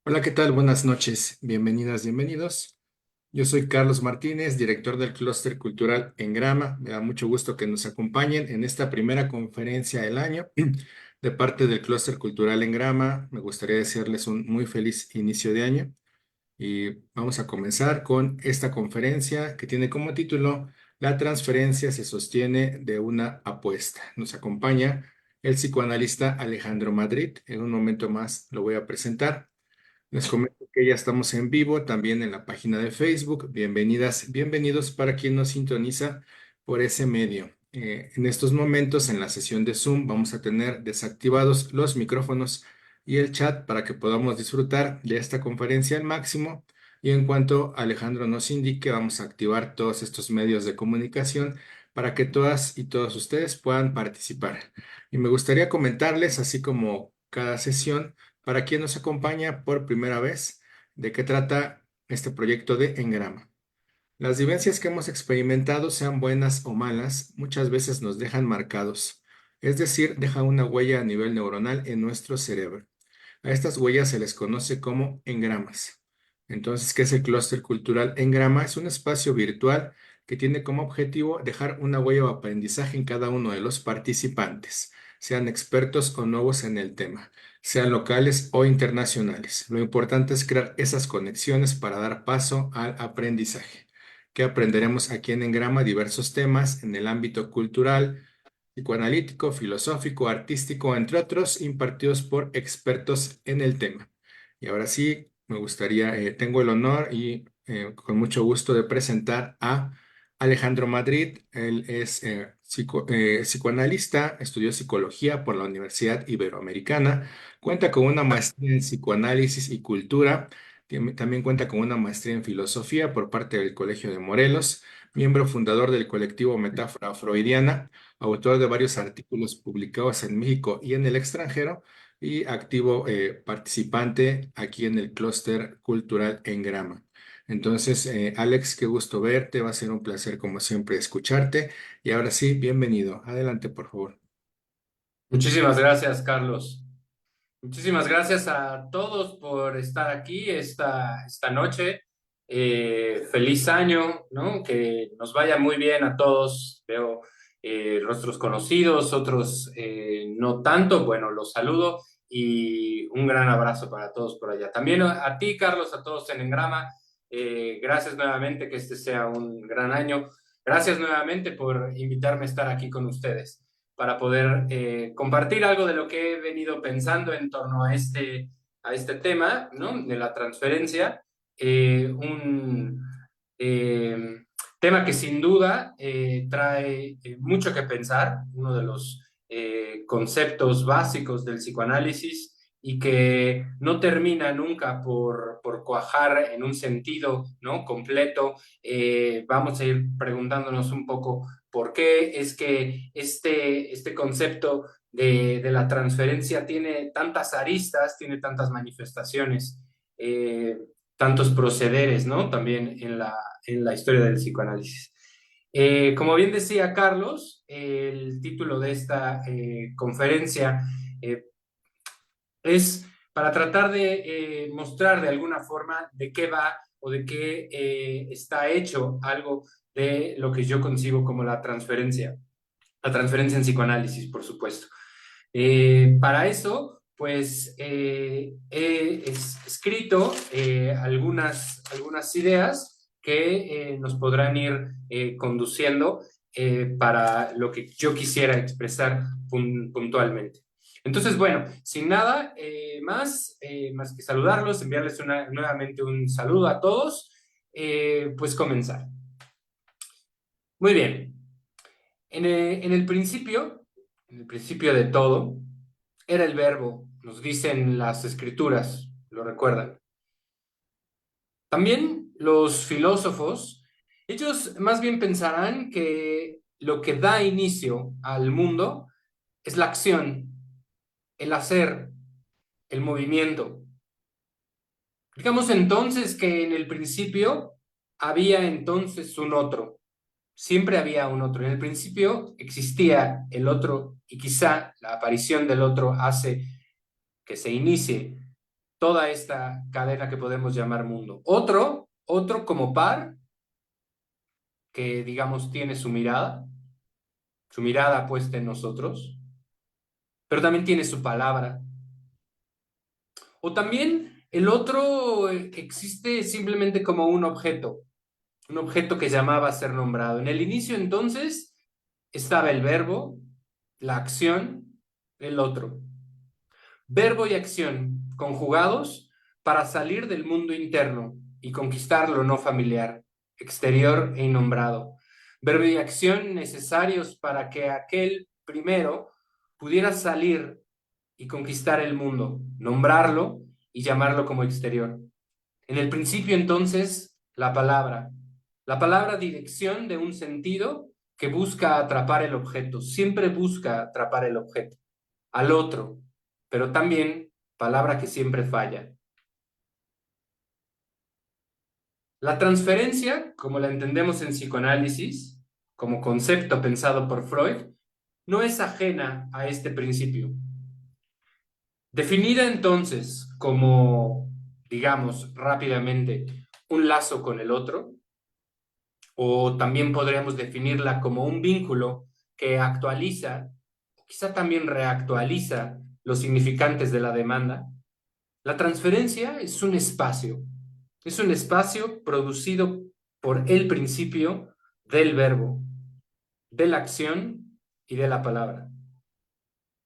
Hola, ¿qué tal? Buenas noches. Bienvenidas, bienvenidos. Yo soy Carlos Martínez, director del Clúster Cultural en Grama. Me da mucho gusto que nos acompañen en esta primera conferencia del año de parte del Clúster Cultural en Grama. Me gustaría desearles un muy feliz inicio de año y vamos a comenzar con esta conferencia que tiene como título La transferencia se sostiene de una apuesta. Nos acompaña el psicoanalista Alejandro Madrid. En un momento más lo voy a presentar. Les comento que ya estamos en vivo también en la página de Facebook. Bienvenidas, bienvenidos para quien nos sintoniza por ese medio. En estos momentos, en la sesión de Zoom, vamos a tener desactivados los micrófonos y el chat para que podamos disfrutar de esta conferencia al máximo. Y en cuanto Alejandro nos indique, vamos a activar todos estos medios de comunicación para que todas y todos ustedes puedan participar. Y me gustaría comentarles, así como cada sesión, para quien nos acompaña por primera vez, ¿de qué trata este proyecto de Engrama? Las vivencias que hemos experimentado, sean buenas o malas, muchas veces nos dejan marcados, es decir, dejan una huella a nivel neuronal en nuestro cerebro. A estas huellas se les conoce como engramas. Entonces, ¿qué es el clúster cultural Engrama? Es un espacio virtual que tiene como objetivo dejar una huella o aprendizaje en cada uno de los participantes, sean expertos o nuevos en el tema, sean locales o internacionales. Lo importante es crear esas conexiones para dar paso al aprendizaje. ¿Qué aprenderemos aquí en Engrama? Diversos temas en el ámbito cultural, psicoanalítico, filosófico, artístico, entre otros, impartidos por expertos en el tema. Y ahora sí, me gustaría, tengo el honor y con mucho gusto de presentar a Alejandro Madrid. Él es psicoanalista, estudió psicología por la Universidad Iberoamericana, cuenta con una maestría en psicoanálisis y cultura, también cuenta con una maestría en filosofía por parte del Colegio de Morelos, miembro fundador del colectivo Metáfora Freudiana, autor de varios artículos publicados en México y en el extranjero, y activo participante aquí en el clúster cultural en Grama. Entonces, Alex, qué gusto verte, va a ser un placer como siempre escucharte. Y ahora sí, bienvenido. Adelante, por favor. Muchísimas gracias, Carlos. Muchísimas gracias a todos por estar aquí esta noche. Feliz año, ¿no? Que nos vaya muy bien a todos. Veo rostros conocidos, otros no tanto. Bueno, los saludo y un gran abrazo para todos por allá. También a ti, Carlos, a todos en Engrama. Gracias nuevamente, que este sea un gran año. Gracias nuevamente por invitarme a estar aquí con ustedes para poder compartir algo de lo que he venido pensando en torno a este tema, ¿no? De la transferencia. Un eh, tema que sin duda trae mucho que pensar, uno de los conceptos básicos del psicoanálisis y que no termina nunca por cuajar en un sentido, ¿no? Completo. Vamos a ir preguntándonos un poco por qué es que este concepto de la transferencia tiene tantas aristas, tiene tantas manifestaciones, eh, tantos procederes, ¿no? También en la historia del psicoanálisis. Como bien decía Carlos, el título de esta conferencia eh, es para tratar de mostrar de alguna forma de qué va o de qué está hecho algo de lo que yo concibo como la transferencia en psicoanálisis, por supuesto. Para eso, pues he escrito algunas ideas que nos podrán ir conduciendo para lo que yo quisiera expresar puntualmente. Entonces, bueno, sin nada más que saludarlos, enviarles nuevamente un saludo a todos, pues comenzar. Muy bien. En en el principio de todo, era el verbo, nos dicen las escrituras, lo recuerdan. También los filósofos, ellos más bien pensarán que lo que da inicio al mundo es la acción, el hacer, el movimiento. Digamos entonces que en el principio había entonces un otro, siempre había un otro. En el principio existía el otro y quizá la aparición del otro hace que se inicie toda esta cadena que podemos llamar mundo. Otro como par, que digamos tiene su mirada puesta en nosotros, pero también tiene su palabra. O también el otro existe simplemente como un objeto que llamaba a ser nombrado. En el inicio entonces estaba el verbo, la acción, el otro. Verbo y acción conjugados para salir del mundo interno y conquistar lo no familiar, exterior e innombrado. Verbo y acción necesarios para que aquel primero pudiera salir y conquistar el mundo, nombrarlo y llamarlo como exterior. En el principio entonces, la palabra dirección de un sentido que busca atrapar el objeto, siempre busca atrapar el objeto, al otro, pero también palabra que siempre falla. La transferencia, como la entendemos en psicoanálisis, como concepto pensado por Freud, no es ajena a este principio. Definida entonces como, digamos, rápidamente, un lazo con el otro, o también podríamos definirla como un vínculo que actualiza, o quizá también reactualiza los significantes de la demanda. La transferencia es un espacio producido por el principio del verbo, de la acción y de la palabra.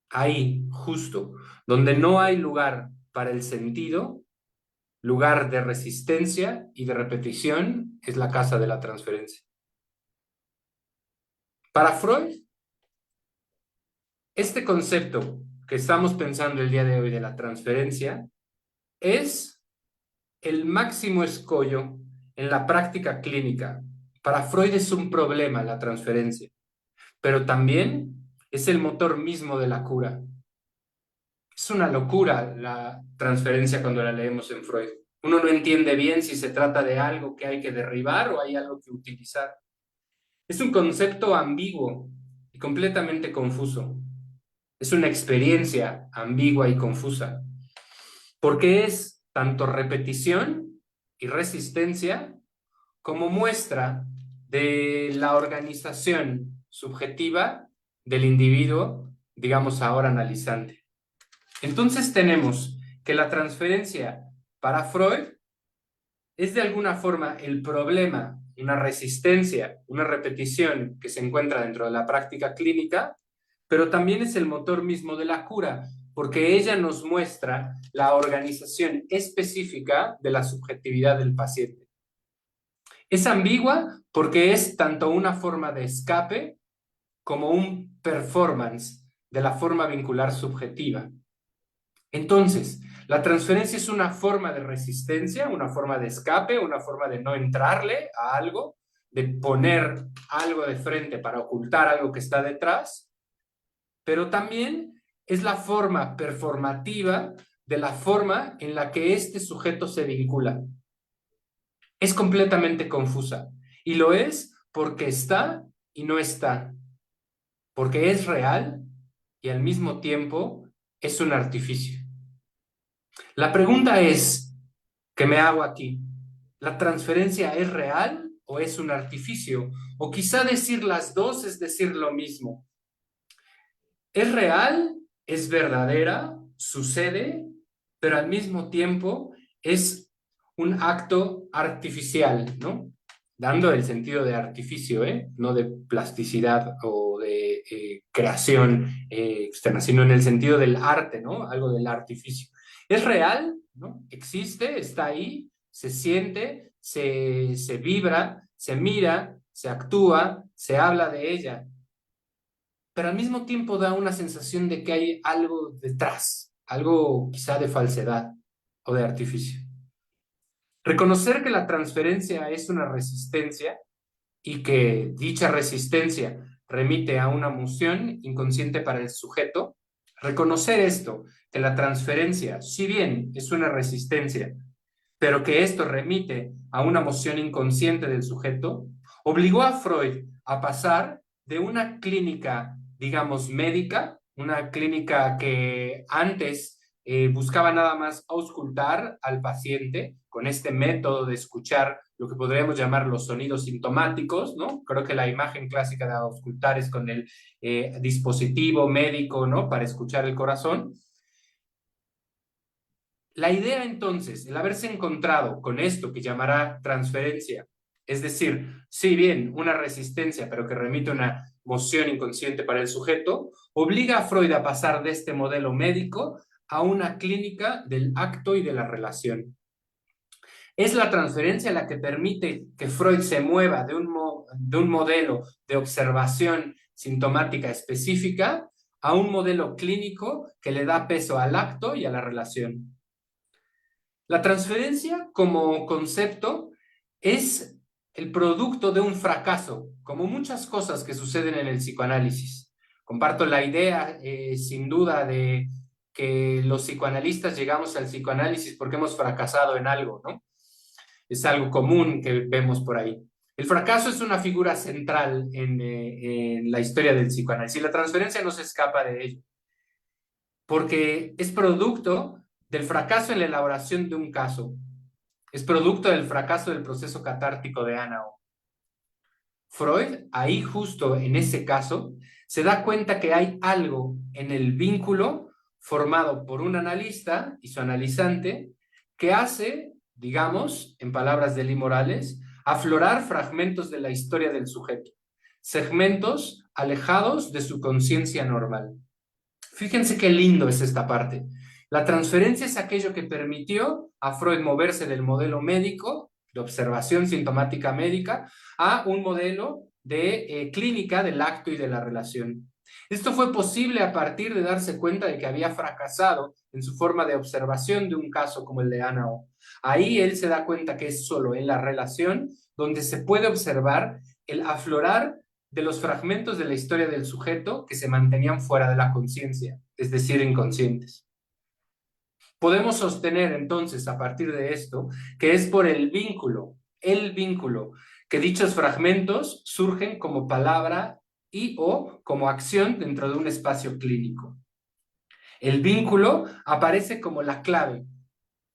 Ahí, justo, donde no hay lugar para el sentido, lugar de resistencia y de repetición, es la casa de la transferencia. Para Freud, este concepto que estamos pensando el día de hoy de la transferencia es el máximo escollo en la práctica clínica. Para Freud es un problema la transferencia, pero también es el motor mismo de la cura. Es una locura la transferencia cuando la leemos en Freud. Uno no entiende bien si se trata de algo que hay que derribar o hay algo que utilizar. Es un concepto ambiguo y completamente confuso. Es una experiencia ambigua y confusa, porque es tanto repetición y resistencia como muestra de la organización subjetiva del individuo, digamos ahora analizante. Entonces tenemos que la transferencia para Freud es de alguna forma el problema, una resistencia, una repetición que se encuentra dentro de la práctica clínica, pero también es el motor mismo de la cura, porque ella nos muestra la organización específica de la subjetividad del paciente. Es ambigua porque es tanto una forma de escape como un performance de la forma vincular subjetiva. Entonces, la transferencia es una forma de resistencia, una forma de escape, una forma de no entrarle a algo, de poner algo de frente para ocultar algo que está detrás, pero también es la forma performativa de la forma en la que este sujeto se vincula. Es completamente confusa y lo es porque está y no está, porque es real y al mismo tiempo es un artificio. La pregunta es, ¿qué me hago aquí? ¿La transferencia es real o es un artificio? O quizá decir las dos es decir lo mismo. Es real, es verdadera, sucede, pero al mismo tiempo es un acto artificial, ¿no? Dando el sentido de artificio, ¿eh? No de plasticidad o de creación externa, sino en el sentido del arte, ¿no? Algo del artificio. Es real, ¿no? Existe, está ahí, se siente, se vibra, se mira, se actúa, se habla de ella, pero al mismo tiempo da una sensación de que hay algo detrás, algo quizá de falsedad o de artificio. Reconocer que la transferencia es una resistencia y que dicha resistencia remite a una emoción inconsciente para el sujeto, reconocer esto, que la transferencia, si bien es una resistencia, pero que esto remite a una emoción inconsciente del sujeto, obligó a Freud a pasar de una clínica, digamos, médica, una clínica que antes buscaba nada más auscultar al paciente con este método de escuchar lo que podríamos llamar los sonidos sintomáticos, ¿no? Creo que la imagen clásica de auscultar es con el dispositivo médico, ¿no? Para escuchar el corazón. La idea entonces, el haberse encontrado con esto que llamará transferencia, es decir, si bien una resistencia, pero que remite a una moción inconsciente para el sujeto, obliga a Freud a pasar de este modelo médico a una clínica del acto y de la relación. Es la transferencia la que permite que Freud se mueva de un modelo de observación sintomática específica a un modelo clínico que le da peso al acto y a la relación. La transferencia como concepto es el producto de un fracaso, como muchas cosas que suceden en el psicoanálisis. Comparto la idea, sin duda, de que los psicoanalistas llegamos al psicoanálisis porque hemos fracasado en algo, ¿no? Es algo común que vemos por ahí. El fracaso es una figura central en la historia del psicoanálisis y la transferencia no se escapa de ello, porque es producto del fracaso en la elaboración de un caso, es producto del fracaso del proceso catártico de Anao. Freud, ahí justo en ese caso, se da cuenta que hay algo en el vínculo formado por un analista y su analizante que hace, digamos, en palabras de Lee Morales, aflorar fragmentos de la historia del sujeto, segmentos alejados de su conciencia normal. Fíjense qué lindo es esta parte. La transferencia es aquello que permitió a Freud moverse del modelo médico, de observación sintomática médica, a un modelo de clínica del acto y de la relación. Esto fue posible a partir de darse cuenta de que había fracasado en su forma de observación de un caso como el de Anao. Ahí él se da cuenta que es solo en la relación donde se puede observar el aflorar de los fragmentos de la historia del sujeto que se mantenían fuera de la conciencia, es decir, inconscientes. Podemos sostener entonces a partir de esto que es por el vínculo, que dichos fragmentos surgen como palabra y o como acción dentro de un espacio clínico. El vínculo aparece como la clave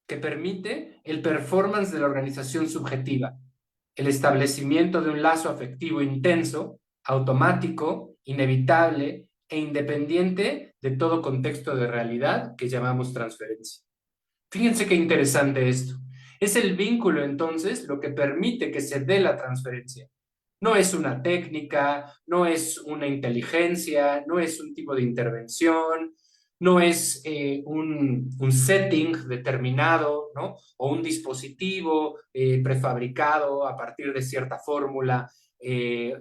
que permite el performance de la organización subjetiva, el establecimiento de un lazo afectivo intenso, automático, inevitable e independiente de todo contexto de realidad que llamamos transferencia. Fíjense qué interesante esto. Es el vínculo entonces lo que permite que se dé la transferencia. No es una técnica, no es una inteligencia, no es un tipo de intervención, no es un setting determinado, ¿no? O un dispositivo prefabricado a partir de cierta fórmula eh,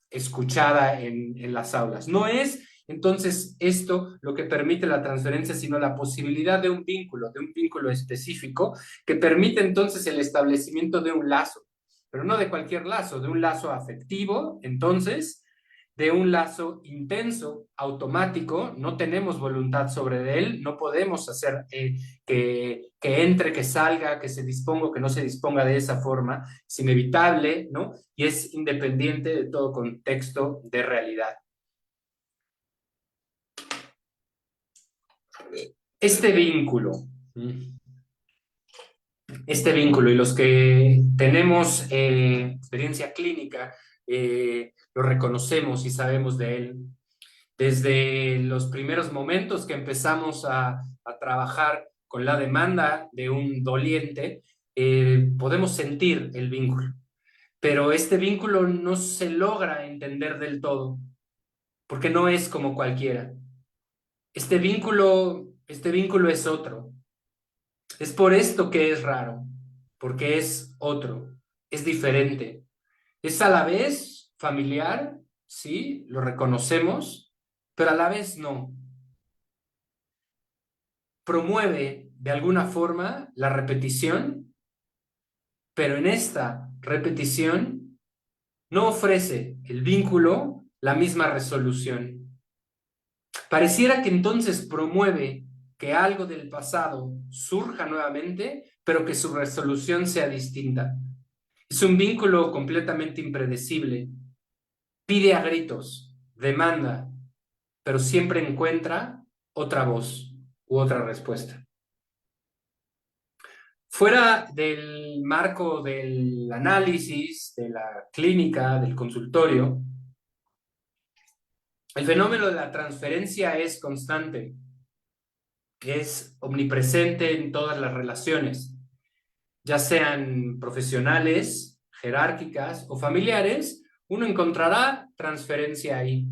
escuchada en las aulas. No es entonces esto lo que permite la transferencia, sino la posibilidad de un vínculo específico que permite entonces el establecimiento de un lazo, pero no de cualquier lazo, de un lazo afectivo, entonces, de un lazo intenso, automático, no tenemos voluntad sobre él, no podemos hacer que entre, que salga, que se disponga o que no se disponga de esa forma, es inevitable, ¿no? Y es independiente de todo contexto de realidad. Este vínculo, y los que tenemos experiencia clínica, lo reconocemos y sabemos de él. Desde los primeros momentos que empezamos a trabajar con la demanda de un doliente, podemos sentir el vínculo, pero este vínculo no se logra entender del todo, porque no es como cualquiera. Este vínculo es otro. Es por esto que es raro, porque es otro, es diferente. Es a la vez familiar, sí, lo reconocemos, pero a la vez no. Promueve de alguna forma la repetición, pero en esta repetición no ofrece el vínculo la misma resolución. Pareciera que entonces promueve que algo del pasado surja nuevamente, pero que su resolución sea distinta. Es un vínculo completamente impredecible. Pide a gritos, demanda, pero siempre encuentra otra voz. u otra respuesta. Fuera del marco del análisis, de la clínica, del consultorio, el fenómeno de la transferencia es constante, es omnipresente en todas las relaciones, ya sean profesionales, jerárquicas o familiares. Uno encontrará transferencia ahí.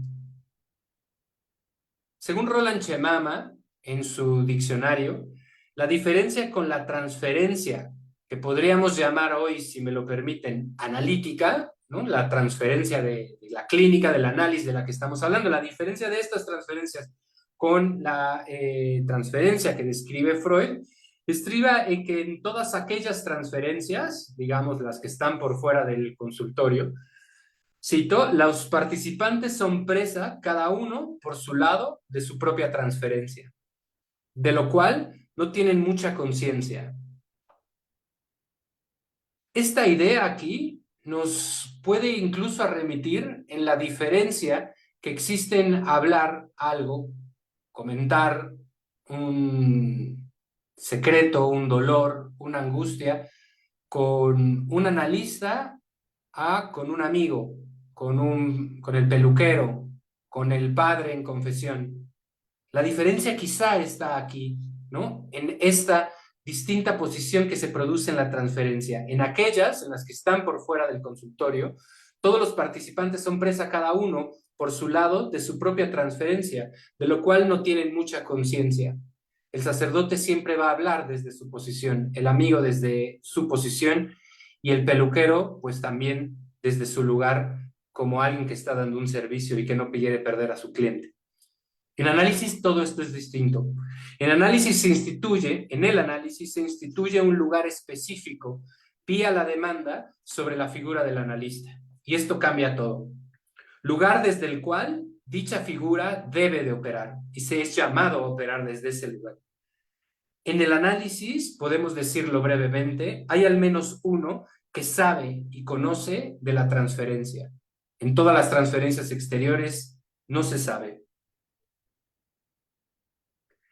Según Roland Chemama, en su diccionario, la diferencia con la transferencia, que podríamos llamar hoy, si me lo permiten, analítica, ¿no? La transferencia de la clínica, del análisis de la que estamos hablando, la diferencia de estas transferencias con la transferencia que describe Freud, estriba en que en todas aquellas transferencias, digamos las que están por fuera del consultorio, cito, los participantes son presa, cada uno por su lado, de su propia transferencia, de lo cual no tienen mucha conciencia. Esta idea aquí nos puede incluso remitir en la diferencia que existe en hablar algo, comentar un secreto, un dolor, una angustia, con un analista a con un amigo, con el peluquero, con el padre en confesión. La diferencia quizá está aquí, ¿no? En esta distinta posición que se produce en la transferencia. En aquellas, en las que están por fuera del consultorio, todos los participantes son presa cada uno por su lado de su propia transferencia, de lo cual no tienen mucha conciencia. El sacerdote siempre va a hablar desde su posición, el amigo desde su posición y el peluquero, pues también desde su lugar como alguien que está dando un servicio y que no quiere perder a su cliente. En análisis todo esto es distinto. En el análisis se instituye un lugar específico vía la demanda sobre la figura del analista. Y esto cambia todo. Lugar desde el cual dicha figura debe de operar y se es llamado a operar desde ese lugar. En el análisis, podemos decirlo brevemente, hay al menos uno que sabe y conoce de la transferencia. En todas las transferencias exteriores no se sabe.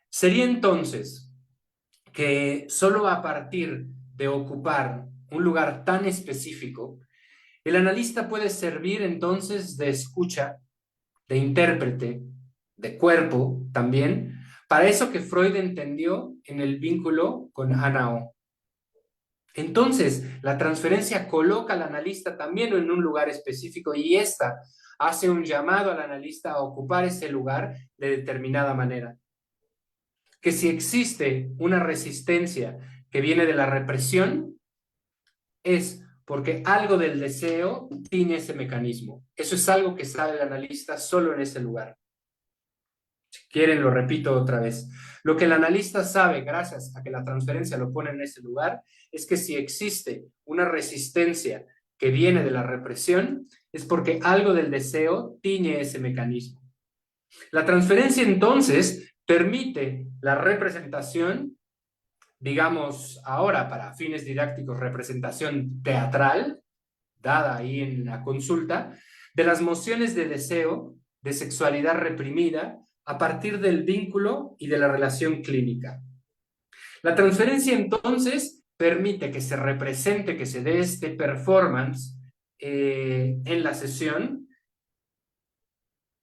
Sería entonces que solo a partir de ocupar un lugar tan específico, el analista puede servir entonces de escucha, de intérprete, de cuerpo también, para eso que Freud entendió en el vínculo con Ana O. Entonces, la transferencia coloca al analista también en un lugar específico y esta hace un llamado al analista a ocupar ese lugar de determinada manera. Que si existe una resistencia que viene de la represión, es porque algo del deseo tiene ese mecanismo. Eso es algo que sabe el analista solo en ese lugar. Si quieren, lo repito otra vez. Lo que el analista sabe, gracias a que la transferencia lo pone en ese lugar, es que si existe una resistencia que viene de la represión, es porque algo del deseo tiene ese mecanismo. La transferencia, entonces, permite la representación, digamos ahora para fines didácticos, representación teatral, dada ahí en la consulta, de las mociones de deseo, de sexualidad reprimida, a partir del vínculo y de la relación clínica. La transferencia, entonces, permite que se represente, que se dé este performance en la sesión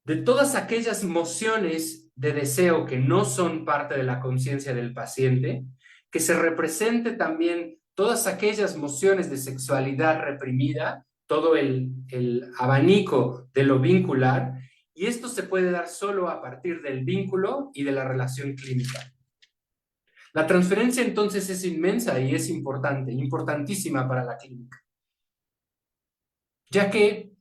de todas aquellas mociones de deseo que no son parte de la conciencia del paciente, que se represente también todas aquellas mociones de sexualidad reprimida, todo el abanico de lo vincular, y esto se puede dar solo a partir del vínculo y de la relación clínica. La transferencia entonces es inmensa y es importante, importantísima para la clínica, ya que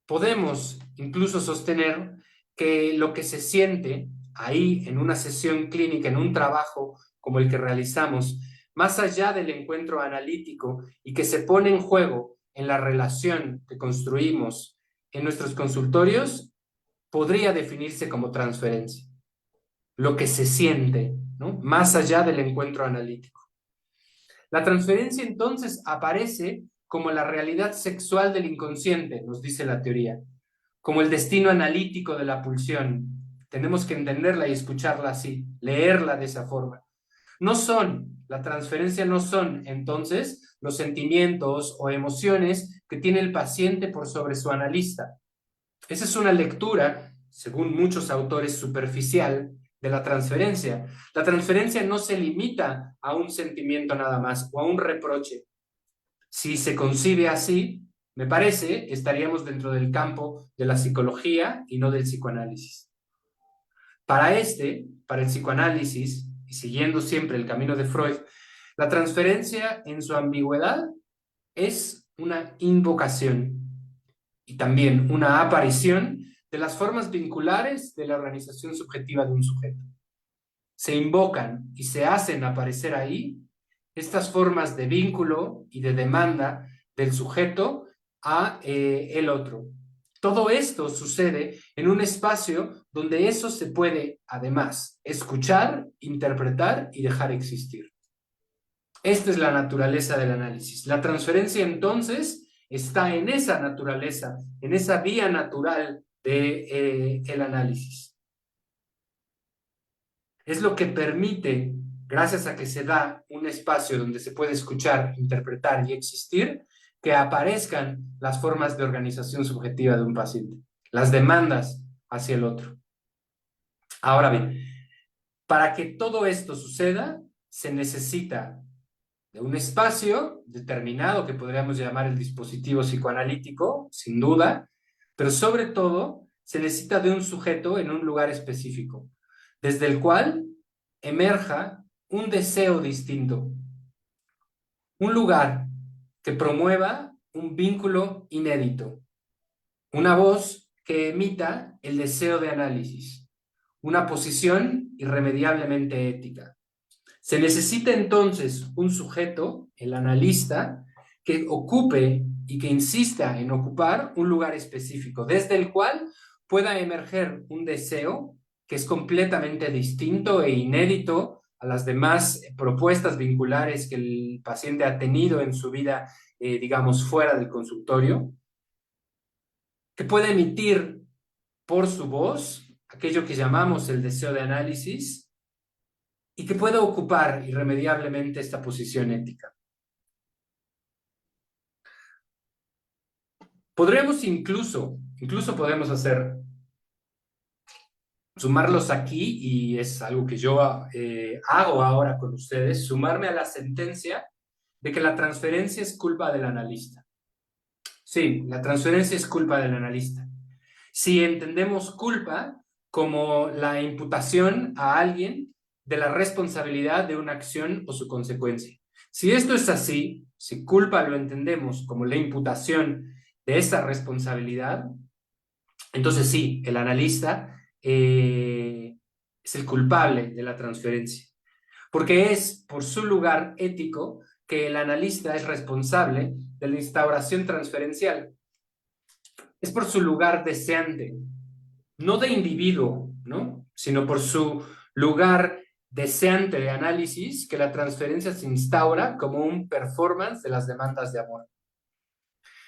podemos incluso sostener que lo que se siente ahí en una sesión clínica, en un trabajo como el que realizamos, más allá del encuentro analítico y que se pone en juego en la relación que construimos en nuestros consultorios, podría definirse como transferencia. Lo que se siente, ¿no? Más allá del encuentro analítico. La transferencia entonces aparece como la realidad sexual del inconsciente, nos dice la teoría, como el destino analítico de la pulsión, Tenemos que entenderla y escucharla así, leerla de esa forma. La transferencia no son entonces los sentimientos o emociones que tiene el paciente por sobre su analista. Esa es una lectura, según muchos autores, superficial de la transferencia. La transferencia no se limita a un sentimiento nada más o a un reproche. Si se concibe así, me parece, estaríamos dentro del campo de la psicología y no del psicoanálisis. Para el psicoanálisis, y siguiendo siempre el camino de Freud, la transferencia en su ambigüedad es una invocación y también una aparición de las formas vinculares de la organización subjetiva de un sujeto. Se invocan y se hacen aparecer ahí estas formas de vínculo y de demanda del sujeto a el otro. Todo esto sucede en un espacio donde eso se puede, además, escuchar, interpretar y dejar existir. Esta es la naturaleza del análisis. La transferencia, entonces, está en esa naturaleza, en esa vía natural de, el análisis. Es lo que permite, gracias a que se da un espacio donde se puede escuchar, interpretar y existir, que aparezcan las formas de organización subjetiva de un paciente, las demandas hacia el otro. Ahora bien, para que todo esto suceda, se necesita de un espacio determinado que podríamos llamar el dispositivo psicoanalítico, sin duda, pero sobre todo se necesita de un sujeto en un lugar específico, desde el cual emerja un deseo distinto, un lugar que promueva un vínculo inédito, una voz que emita el deseo de análisis, una posición irremediablemente ética. Se necesita entonces un sujeto, el analista, que ocupe y que insista en ocupar un lugar específico, desde el cual pueda emerger un deseo que es completamente distinto e inédito a las demás propuestas vinculares que el paciente ha tenido en su vida, digamos, fuera del consultorio, que pueda emitir por su voz aquello que llamamos el deseo de análisis, y que pueda ocupar irremediablemente esta posición ética. Podremos incluso podemos sumarlos aquí, y es algo que yo hago ahora con ustedes, sumarme a la sentencia de que la transferencia es culpa del analista. Sí, la transferencia es culpa del analista. Si entendemos culpa como la imputación a alguien de la responsabilidad de una acción o su consecuencia. Si esto es así, si culpa lo entendemos como la imputación de esa responsabilidad, entonces sí, el analista es el culpable de la transferencia, porque es por su lugar ético que el analista es responsable de la instauración transferencial. Es por su lugar deseante, no de individuo, ¿no? Sino por su lugar deseante de análisis, que la transferencia se instaura como un performance de las demandas de amor.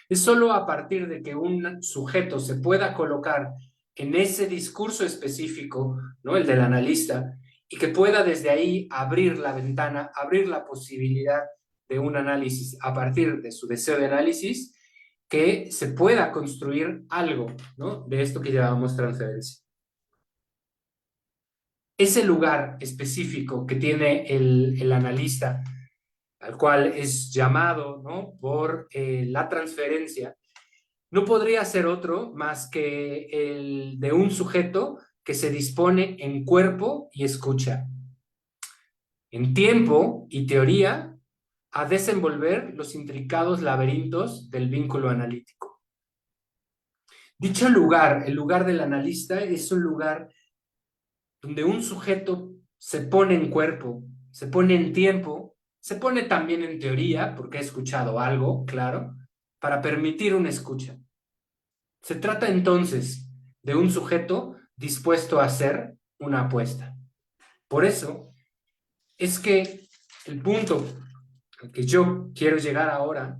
Es solo a partir de que un sujeto se pueda colocar en ese discurso específico, ¿no? El del analista, y que pueda desde ahí abrir la ventana, abrir la posibilidad de un análisis a partir de su deseo de análisis, que se pueda construir algo, ¿no? De esto que llamamos transferencia. Ese lugar específico que tiene el analista, al cual es llamado, ¿no? Por la transferencia, no podría ser otro más que el de un sujeto que se dispone en cuerpo y escucha, en tiempo y teoría, a desenvolver los intricados laberintos del vínculo analítico. Dicho lugar, el lugar del analista, es un lugar donde un sujeto se pone en cuerpo, se pone en tiempo, se pone también en teoría, porque ha escuchado algo, claro, para permitir una escucha. Se trata entonces de un sujeto dispuesto a hacer una apuesta. Por eso es que el punto al que yo quiero llegar ahora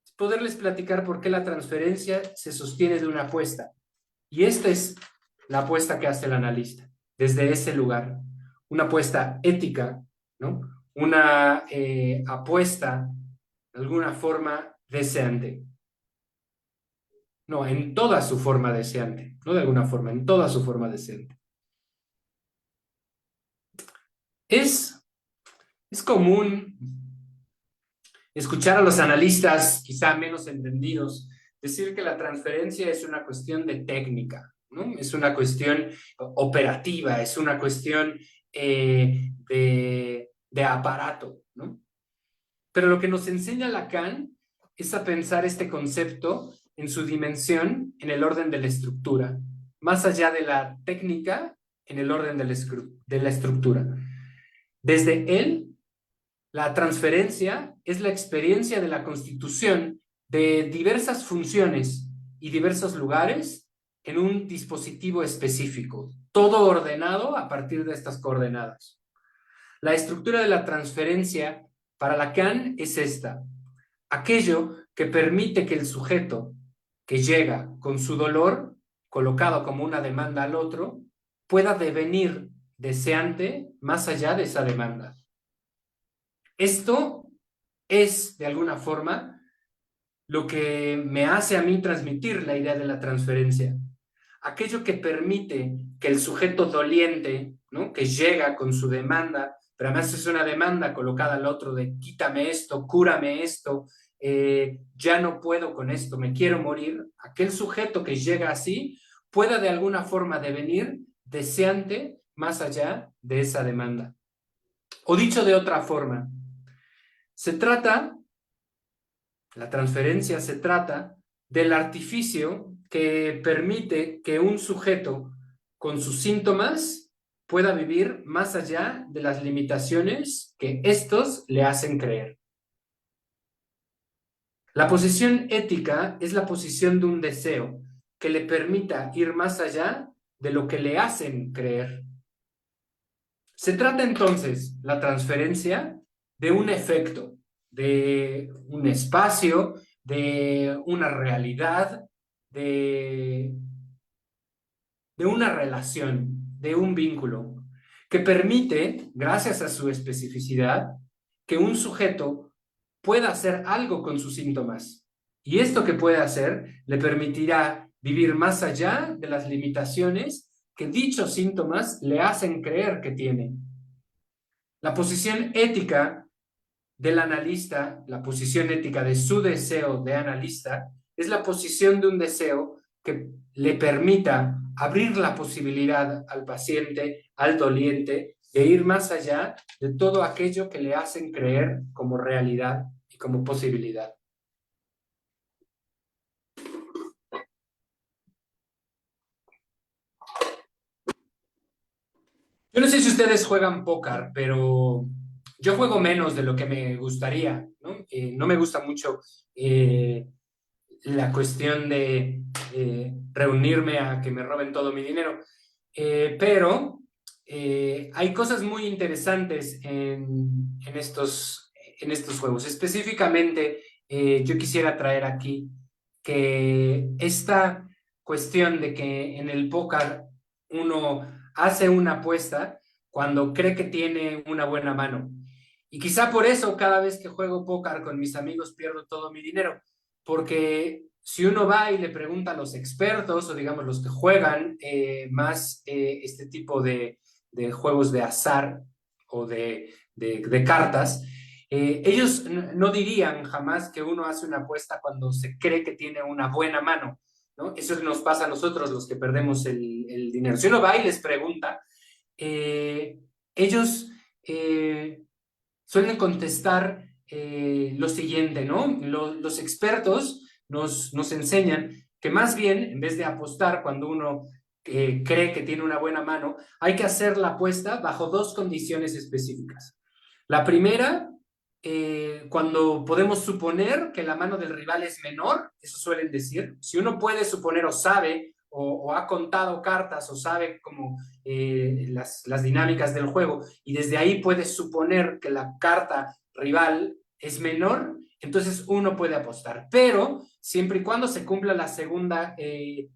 es poderles platicar por qué la transferencia se sostiene de una apuesta. Y esta es la apuesta que hace el analista, desde ese lugar. Una apuesta ética, ¿no? Una apuesta, de alguna forma, deseante. No, en toda su forma deseante, no de alguna forma, en toda su forma deseante. Es, es común escuchar a los analistas, quizá menos entendidos, decir que la transferencia es una cuestión de técnica, ¿no? Es una cuestión operativa, es una cuestión de aparato, ¿no? Pero lo que nos enseña Lacan es a pensar este concepto en su dimensión, en el orden de la estructura, más allá de la técnica, en el orden de la estructura. Desde él, la transferencia es la experiencia de la constitución de diversas funciones y diversos lugares en un dispositivo específico, todo ordenado a partir de estas coordenadas. La estructura de la transferencia para Lacan es esta: aquello que permite que el sujeto que llega con su dolor, colocado como una demanda al otro, pueda devenir deseante más allá de esa demanda. Esto es, de alguna forma, lo que me hace a mí transmitir la idea de la transferencia. Aquello que permite que el sujeto doliente, ¿no?, que llega con su demanda, pero además es una demanda colocada al otro de quítame esto, cúrame esto, ya no puedo con esto, me quiero morir, aquel sujeto que llega así pueda de alguna forma devenir deseante más allá de esa demanda. O dicho de otra forma, se trata, la transferencia se trata del artificio que permite que un sujeto con sus síntomas pueda vivir más allá de las limitaciones que estos le hacen creer. La posición ética es la posición de un deseo que le permita ir más allá de lo que le hacen creer. Se trata entonces, la transferencia, de un efecto, de un espacio, de una realidad, de, de una relación, de un vínculo, que permite, gracias a su especificidad, que un sujeto pueda hacer algo con sus síntomas. Y esto que puede hacer le permitirá vivir más allá de las limitaciones que dichos síntomas le hacen creer que tiene. La posición ética del analista, la posición ética de su deseo de analista, es la posición de un deseo que le permita abrir la posibilidad al paciente, al doliente, de ir más allá de todo aquello que le hacen creer como realidad y como posibilidad. Yo no sé si ustedes juegan póker, pero yo juego menos de lo que me gustaría, ¿no? No me gusta mucho la cuestión de reunirme a que me roben todo mi dinero. Pero hay cosas muy interesantes en estos juegos. Específicamente, yo quisiera traer aquí que esta cuestión de que en el póker uno hace una apuesta cuando cree que tiene una buena mano. Y quizá por eso cada vez que juego póker con mis amigos pierdo todo mi dinero, porque si uno va y le pregunta a los expertos o digamos los que juegan más este tipo de juegos de azar o de cartas, ellos no dirían jamás que uno hace una apuesta cuando se cree que tiene una buena mano, ¿no? Eso nos pasa a nosotros los que perdemos el dinero. Si uno va y les pregunta, ellos suelen contestar lo siguiente, ¿no? Los expertos nos enseñan que más bien, en vez de apostar cuando uno cree que tiene una buena mano, hay que hacer la apuesta bajo dos condiciones específicas. La primera, cuando podemos suponer que la mano del rival es menor, eso suelen decir, si uno puede suponer o sabe o ha contado cartas o sabe como las dinámicas del juego y desde ahí puedes suponer que la carta rival es menor, entonces uno puede apostar, pero siempre y cuando se cumpla la segunda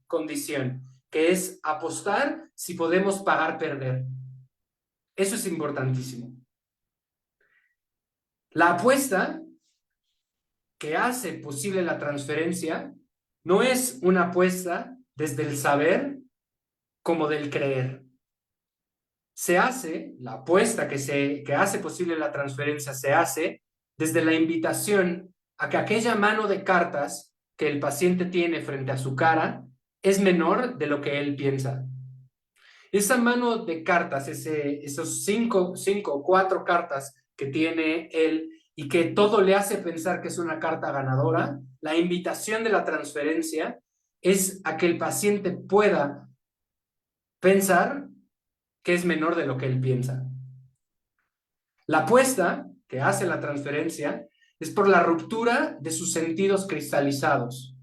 condición, que es apostar si podemos pagar perder. Eso es importantísimo. La apuesta que hace posible la transferencia no es una apuesta desde el saber como del creer. Se hace, la apuesta que hace posible la transferencia se hace desde la invitación a que aquella mano de cartas que el paciente tiene frente a su cara es menor de lo que él piensa. Esa mano de cartas, esos cinco o cuatro cartas que tiene él y que todo le hace pensar que es una carta ganadora, la invitación de la transferencia es a que el paciente pueda pensar que es menor de lo que él piensa. La apuesta que hace la transferencia es por la ruptura de sus sentidos cristalizados.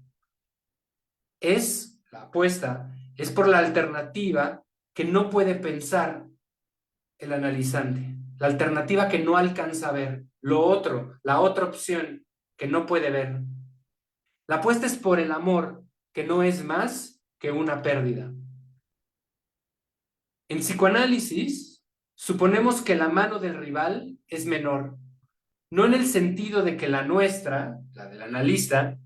La apuesta es por la alternativa que no puede pensar el analizante, la alternativa que no alcanza a ver, lo otro, la otra opción que no puede ver. La apuesta es por el amor, que no es más que una pérdida. En psicoanálisis, suponemos que la mano del rival es menor, no en el sentido de que la nuestra, la del analista,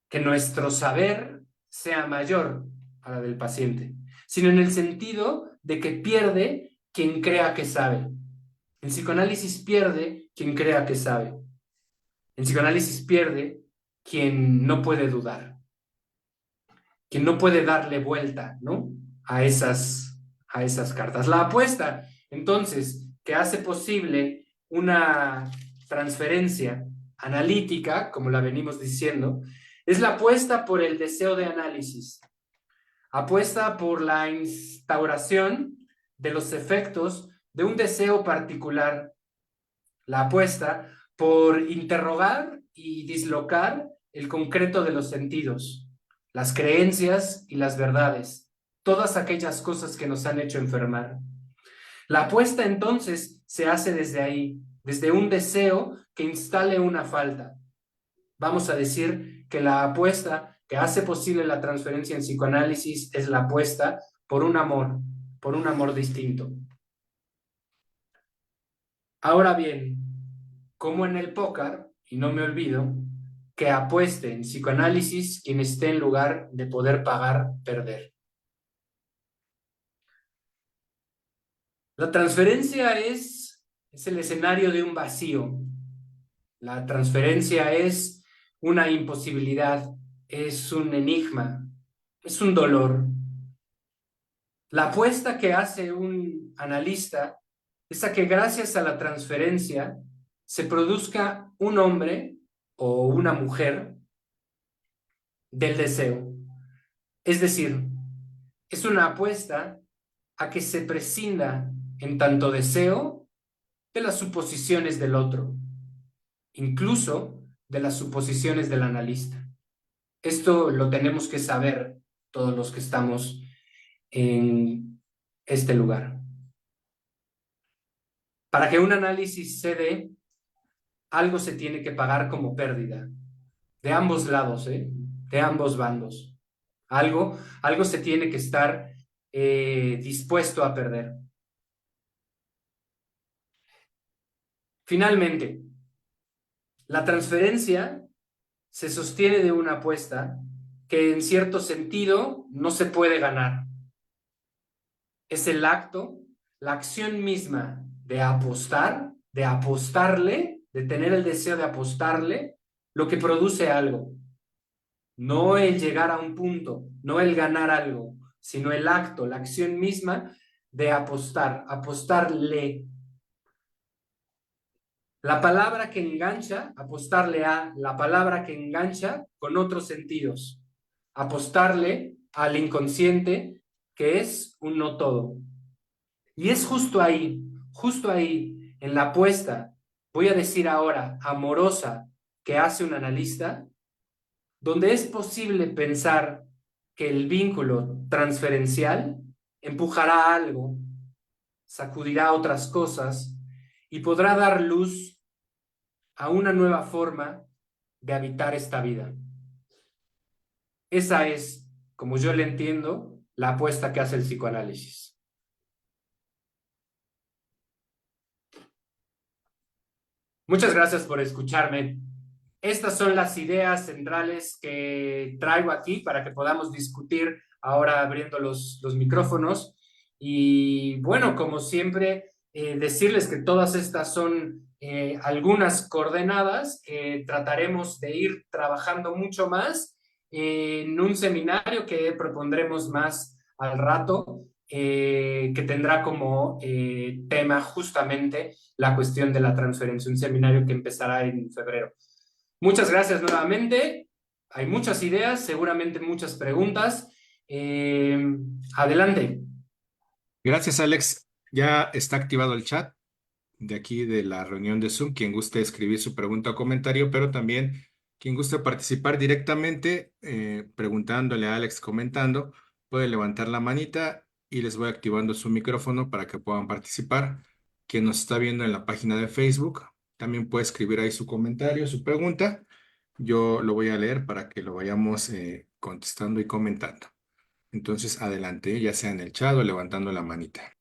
que nuestro saber sea mayor a la del paciente, sino en el sentido de que pierde quien crea que sabe. En psicoanálisis pierde quien crea que sabe. En psicoanálisis pierde quien no puede dudar, quien no puede darle vuelta, ¿no? A esas cartas. La apuesta, entonces, que hace posible una transferencia analítica, como la venimos diciendo, es la apuesta por el deseo de análisis, apuesta por la instauración de los efectos de un deseo particular, la apuesta por interrogar y dislocar el concreto de los sentidos, las creencias y las verdades, todas aquellas cosas que nos han hecho enfermar. La apuesta entonces se hace desde ahí, desde un deseo que instale una falta. Vamos a decir que la apuesta que hace posible la transferencia en psicoanálisis es la apuesta por un amor distinto. Ahora bien, como en el póker, y no me olvido, que apueste en psicoanálisis quien esté en lugar de poder pagar, perder. La transferencia es el escenario de un vacío. La transferencia es una imposibilidad, es un enigma, es un dolor. La apuesta que hace un analista es a que gracias a la transferencia se produzca un hombre o una mujer del deseo. Es decir, es una apuesta a que se prescinda en tanto deseo de las suposiciones del otro, incluso de las suposiciones del analista. Esto lo tenemos que saber todos los que estamos en este lugar. Para que un análisis se dé, algo se tiene que pagar como pérdida, de ambos lados, de ambos bandos. Algo se tiene que estar dispuesto a perder. Finalmente, la transferencia se sostiene de una apuesta que en cierto sentido no se puede ganar. Es el acto, la acción misma de apostar, de apostarle, de tener el deseo de apostarle, lo que produce algo. No el llegar a un punto, no el ganar algo, sino el acto, la acción misma de apostar, apostarle. La palabra que engancha, apostarle a la palabra que engancha con otros sentidos. Apostarle al inconsciente, que es un no todo. Y es justo ahí, en la apuesta, voy a decir ahora, amorosa, que hace un analista, donde es posible pensar que el vínculo transferencial empujará algo, sacudirá otras cosas y podrá dar luz a una nueva forma de habitar esta vida. Esa es, como yo le entiendo, la apuesta que hace el psicoanálisis. Muchas gracias por escucharme. Estas son las ideas centrales que traigo aquí para que podamos discutir ahora abriendo los micrófonos. Y bueno, como siempre, decirles que todas estas son algunas coordenadas que trataremos de ir trabajando mucho más en un seminario que propondremos más al rato, que tendrá como tema justamente la cuestión de la transferencia, un seminario que empezará en febrero. Muchas gracias nuevamente. Hay muchas ideas, seguramente muchas preguntas. Adelante. Gracias, Alex. Ya está activado el chat de aquí de la reunión de Zoom. Quien guste escribir su pregunta o comentario, pero también quien guste participar directamente, preguntándole a Alex, comentando, puede levantar la manita y les voy activando su micrófono para que puedan participar. Quien nos está viendo en la página de Facebook, también puede escribir ahí su comentario, su pregunta. Yo lo voy a leer para que lo vayamos contestando y comentando. Entonces, adelante, ya sea en el chat o levantando la manita.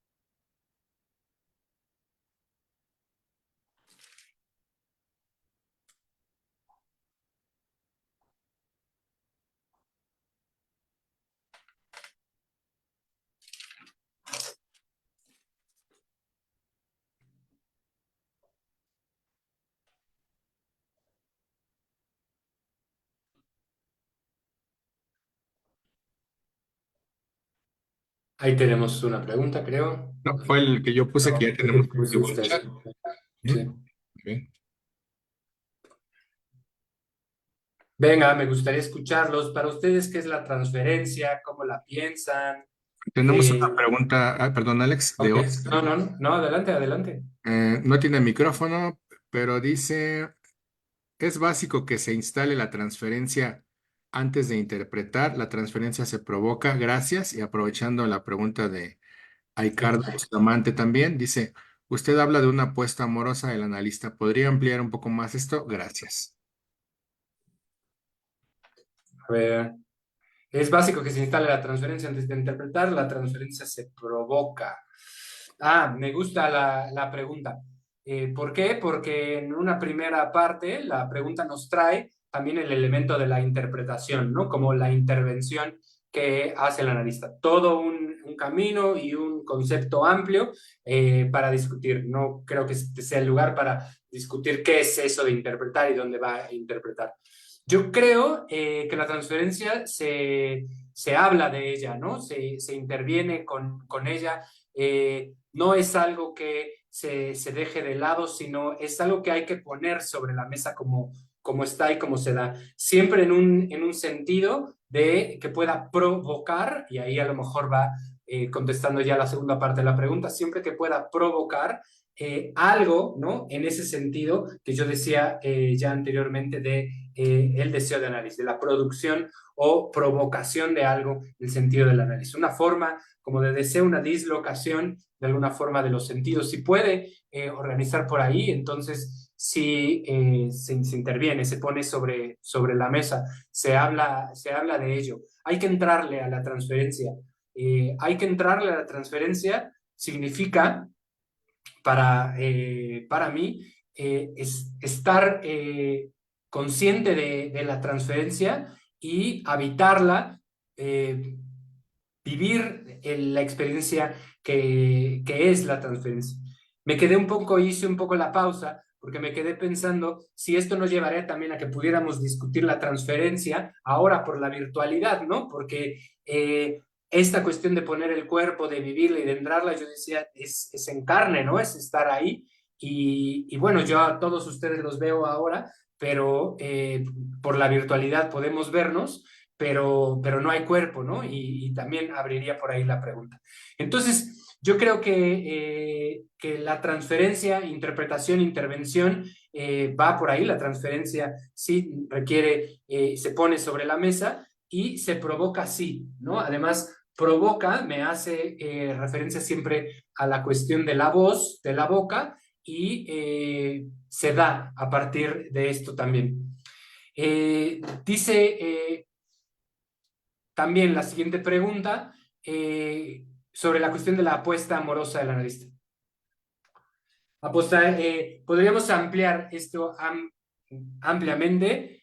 Ahí tenemos una pregunta, creo. No, fue el que yo puse que ya ¿Qué tenemos puso activo el usted? chat. Ujú. Sí. Bien. Venga, me gustaría escucharlos. Para ustedes, ¿qué es la transferencia? ¿Cómo la piensan? Tenemos Eh, una pregunta, perdón, Alex, de ok, Oscar. no, no, no, no, adelante, adelante. No tiene micrófono, pero dice, ¿es básico que se instale la transferencia antes de interpretar? La transferencia se provoca, gracias. Y aprovechando la pregunta de Aicardo Bustamante también, dice, usted habla de una apuesta amorosa del analista. ¿Podría ampliar un poco más esto? Gracias. A ver. Es básico que se instale la transferencia antes de interpretar. La transferencia se provoca. Ah, me gusta la pregunta. ¿Por qué? Porque en una primera parte la pregunta nos trae también el elemento de la interpretación, ¿no? Como la intervención que hace el analista. Todo un camino y un concepto amplio para discutir. No creo que este sea el lugar para discutir qué es eso de interpretar y dónde va a interpretar. Yo creo que la transferencia se habla de ella, ¿no? Se interviene con ella. No es algo que se deje de lado, sino es algo que hay que poner sobre la mesa como está y como se da. Siempre en un sentido de que pueda provocar, y ahí a lo mejor va contestando ya la segunda parte de la pregunta, siempre que pueda provocar algo, ¿no? En ese sentido que yo decía ya anteriormente de el deseo de análisis, de la producción o provocación de algo en el sentido del análisis. Una forma como de deseo, una dislocación de alguna forma de los sentidos. Si puede organizar por ahí, entonces sí se interviene, se pone sobre la mesa, se habla de ello. Hay que entrarle a la transferencia. Hay que entrarle a la transferencia significa para mí estar consciente de la transferencia y habitarla, eh, vivir la experiencia que es la transferencia. Me quedé un poco, hice un poco la pausa, porque me quedé pensando si esto nos llevaría también a que pudiéramos discutir la transferencia ahora por la virtualidad, ¿no? Porque esta cuestión de poner el cuerpo, de vivirla y de entrarla, yo decía, es en carne, ¿no? Es estar ahí. Y bueno, yo a todos ustedes los veo ahora, pero por la virtualidad podemos vernos, pero no hay cuerpo, ¿no? Y también abriría por ahí la pregunta. Entonces, yo creo que la transferencia, interpretación, intervención va por ahí. La transferencia sí requiere, se pone sobre la mesa y se provoca sí, ¿no? Además, provoca, me hace referencia siempre a la cuestión de la voz, de la boca, y se da a partir de esto también. Dice también la siguiente pregunta, sobre la cuestión de la apuesta amorosa del analista. Apostar, podríamos ampliar esto ampliamente.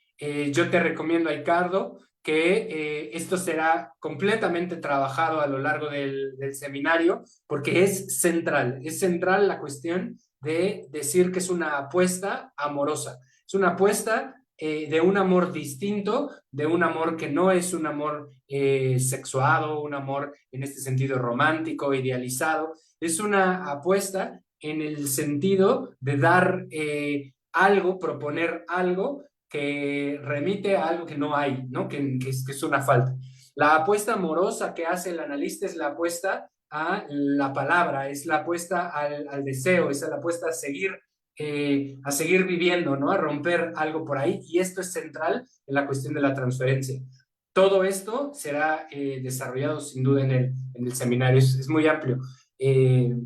Yo te recomiendo, Ricardo, que esto será completamente trabajado a lo largo del seminario, porque es central la cuestión de decir que es una apuesta amorosa, es una apuesta de un amor distinto, de un amor que no es un amor sexuado, un amor en este sentido romántico, idealizado, es una apuesta en el sentido de dar algo, proponer algo que remite a algo que no hay, ¿no? Que es una falta. La apuesta amorosa que hace el analista es la apuesta a la palabra, es la apuesta al deseo, es la apuesta a seguir viviendo, ¿no? A romper algo por ahí. Y esto es central en la cuestión de la transferencia. Todo esto será desarrollado sin duda en el seminario, es muy amplio,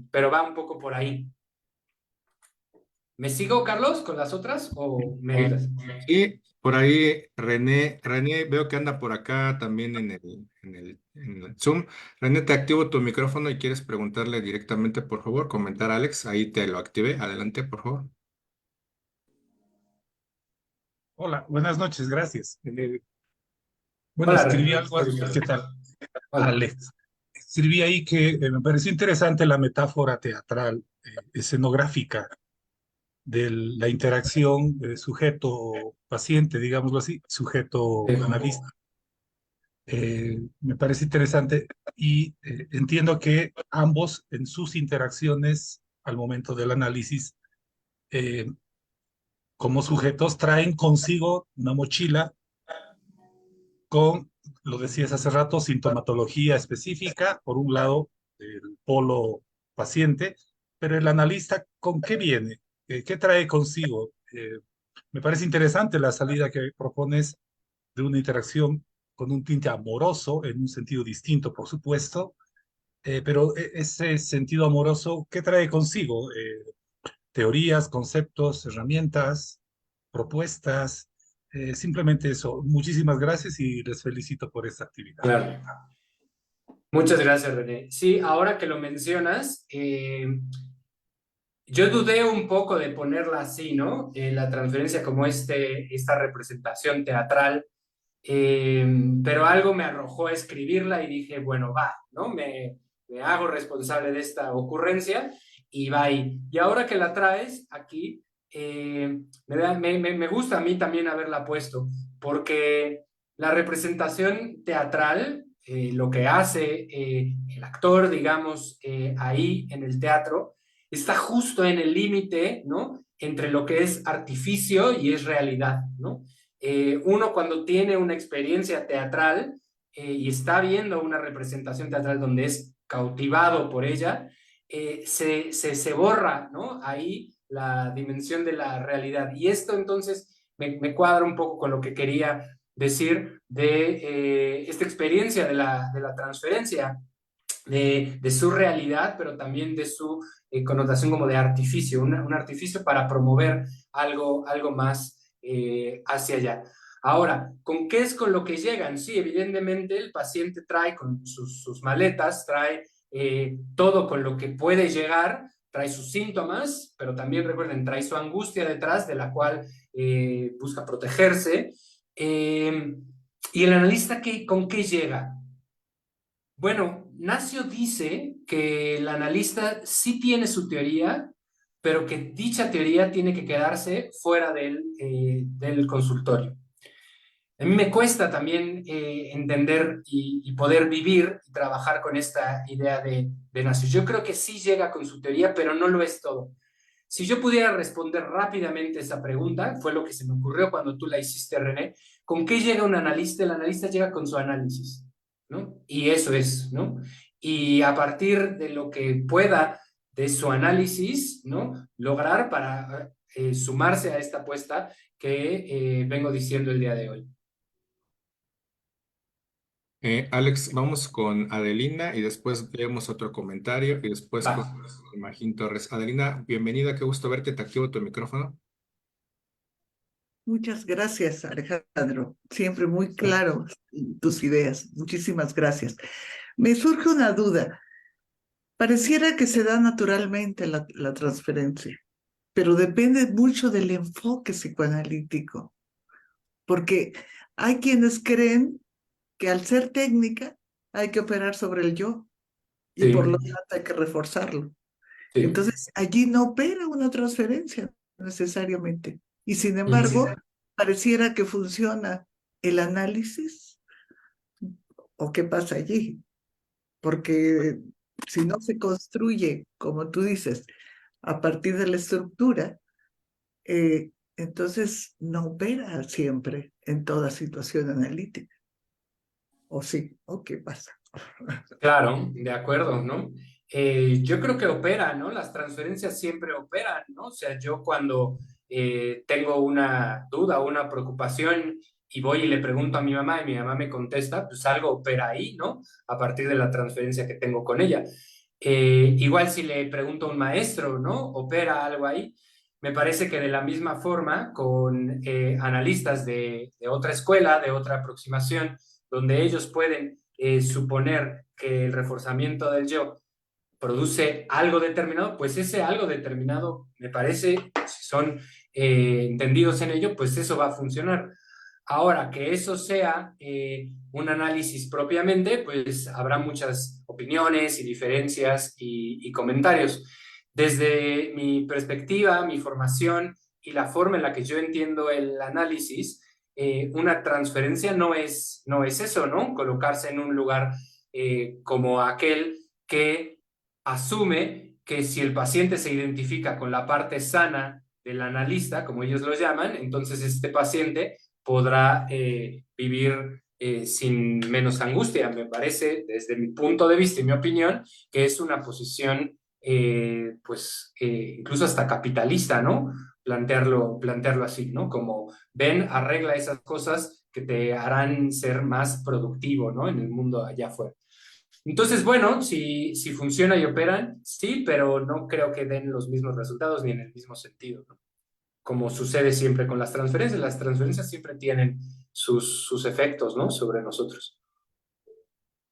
pero va un poco por ahí. ¿Me sigo, Carlos, con las otras o me Eh, ayudas? y por ahí René, veo que anda por acá también en el Zoom. René, te activo tu micrófono y quieres preguntarle directamente, por favor, comentar a Alex, ahí te lo activé. Adelante, por favor. Hola, buenas noches, gracias. Bueno, Hola, escribí René. algo, ¿qué tal? Hola. Alex. Escribí ahí que me pareció interesante la metáfora teatral, escenográfica, de la interacción sujeto-paciente, digámoslo así, sujeto-analista. Me parece interesante y entiendo que ambos en sus interacciones al momento del análisis, eh, como sujetos, traen consigo una mochila con, lo decías hace rato, sintomatología específica, por un lado, el polo paciente, pero el analista, ¿con qué viene? ¿Qué trae consigo? Me parece interesante la salida que propones de una interacción con un tinte amoroso, en un sentido distinto, por supuesto, pero ese sentido amoroso, ¿qué trae consigo? Teorías, conceptos, herramientas, propuestas, simplemente eso. Muchísimas gracias y les felicito por esta actividad. Claro. Muchas gracias, René. Sí, ahora que lo mencionas, yo dudé un poco de ponerla así, ¿no? La transferencia como esta representación teatral, pero algo me arrojó a escribirla y dije, bueno, va, ¿no? Me hago responsable de esta ocurrencia y va ahí. Y ahora que la traes aquí, me gusta a mí también haberla puesto, porque la representación teatral, lo que hace el actor, digamos, ahí en el teatro, está justo en el límite, ¿no? Entre lo que es artificio y es realidad, ¿no? Uno cuando tiene una experiencia teatral y está viendo una representación teatral donde es cautivado por ella, se borra, ¿no? Ahí la dimensión de la realidad. Y esto entonces me cuadra un poco con lo que quería decir de esta experiencia de la transferencia, de su realidad, pero también de su connotación como de artificio, un artificio para promover algo más hacia allá. Ahora, ¿con qué es con lo que llegan? Sí, evidentemente el paciente trae con sus maletas, trae todo con lo que puede llegar, trae sus síntomas, pero también recuerden, trae su angustia detrás de la cual busca protegerse. ¿Y el analista con qué llega? Bueno, Nacio dice que el analista sí tiene su teoría, pero que dicha teoría tiene que quedarse fuera del consultorio. A mí me cuesta también entender y poder vivir y trabajar con esta idea de Nacio. Yo creo que sí llega con su teoría, pero no lo es todo. Si yo pudiera responder rápidamente esa pregunta, fue lo que se me ocurrió cuando tú la hiciste, René, ¿con qué llega un analista? El analista llega con su análisis, ¿no? Y eso es, ¿no? Y a partir de lo que pueda de su análisis, ¿no? Lograr para sumarse a esta apuesta que vengo diciendo el día de hoy. Alex, vamos con Adelina y después leemos otro comentario y después Va. con Magín Torres. Adelina, bienvenida, qué gusto verte, te activo tu micrófono. Muchas gracias, Alejandro. Siempre muy claro tus ideas. Muchísimas gracias. Me surge una duda. Pareciera que se da naturalmente la transferencia, pero depende mucho del enfoque psicoanalítico, porque hay quienes creen que al ser técnica hay que operar sobre el yo y por lo Sí, tanto hay que reforzarlo. sí. Entonces, allí no opera una transferencia necesariamente. Y sin Y embargo, pareciera que funciona el análisis o qué pasa allí. Porque si no se construye, como tú dices, a partir de la estructura, entonces no opera siempre en toda situación analítica. ¿O sí? ¿O qué pasa? claro, de acuerdo, ¿no? Yo creo que opera, ¿no? Las transferencias siempre operan, ¿no? O sea, yo cuando tengo una duda o una preocupación y voy y le pregunto a mi mamá y mi mamá me contesta, pues algo opera ahí, ¿no? A partir de la transferencia que tengo con ella. Igual si le pregunto a un maestro, ¿no? ¿Opera algo ahí? Me parece que de la misma forma, con analistas de otra escuela, de otra aproximación, donde ellos pueden suponer que el reforzamiento del yo produce algo determinado, pues ese algo determinado, me parece, si son entendidos en ello, pues eso va a funcionar. Ahora, que eso sea un análisis propiamente, pues habrá muchas opiniones y diferencias y comentarios. Desde mi perspectiva, mi formación y la forma en la que yo entiendo el análisis, una transferencia no es eso, ¿no? Colocarse en un lugar como aquel que asume que si el paciente se identifica con la parte sana del analista, como ellos lo llaman, entonces este paciente podrá vivir sin menos angustia. Me parece, desde mi punto de vista y mi opinión, que es una posición, pues, incluso hasta capitalista, ¿no? Plantearlo así, ¿no? Como ven, arregla esas cosas que te harán ser más productivo, ¿no? En el mundo allá afuera. Entonces, bueno, si funciona y operan, sí, pero no creo que den los mismos resultados ni en el mismo sentido, ¿no? Como sucede siempre con las transferencias siempre tienen sus efectos, ¿no? Sobre nosotros.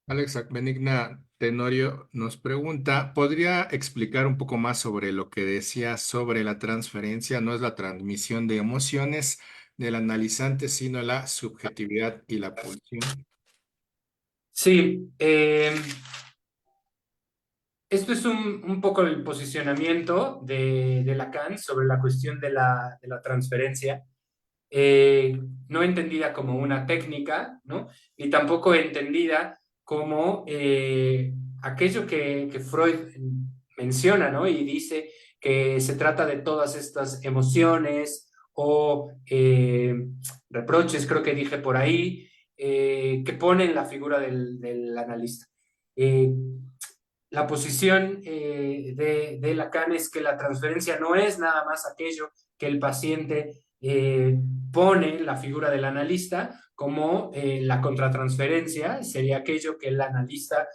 Alexa Benigna Tenorio nos pregunta, ¿podría explicar un poco más sobre lo que decía sobre la transferencia? No es la transmisión de emociones del analizante, sino la subjetividad y la pulsión. Sí, esto es un poco el posicionamiento de Lacan sobre la cuestión de la transferencia, eh, no entendida como una técnica, ¿no? Ni tampoco entendida como aquello que Freud menciona, ¿no? Y dice que se trata de todas estas emociones o reproches, creo que dije por ahí, que ponen la figura del analista. Eh, la posición de Lacan es que la transferencia no es nada más aquello que el paciente pone la figura del analista, como la contratransferencia sería aquello que el analista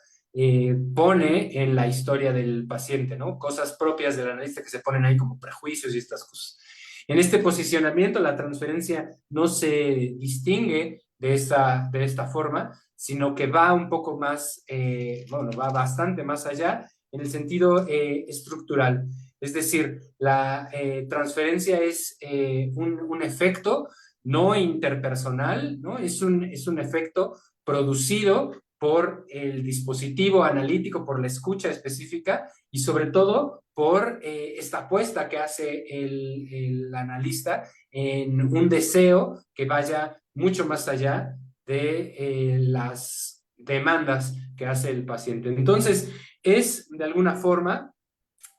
pone en la historia del paciente, ¿no? Cosas propias del analista que se ponen ahí como prejuicios y estas cosas. En este posicionamiento, la transferencia no se distingue de esta forma, sino que va un poco más, bueno, va bastante más allá en el sentido estructural. Es decir, la transferencia es un efecto no interpersonal, ¿no? Es un efecto producido por el dispositivo analítico, por la escucha específica y sobre todo por esta apuesta que hace el analista en un deseo que vaya mucho más allá de las demandas que hace el paciente. Entonces, es de alguna forma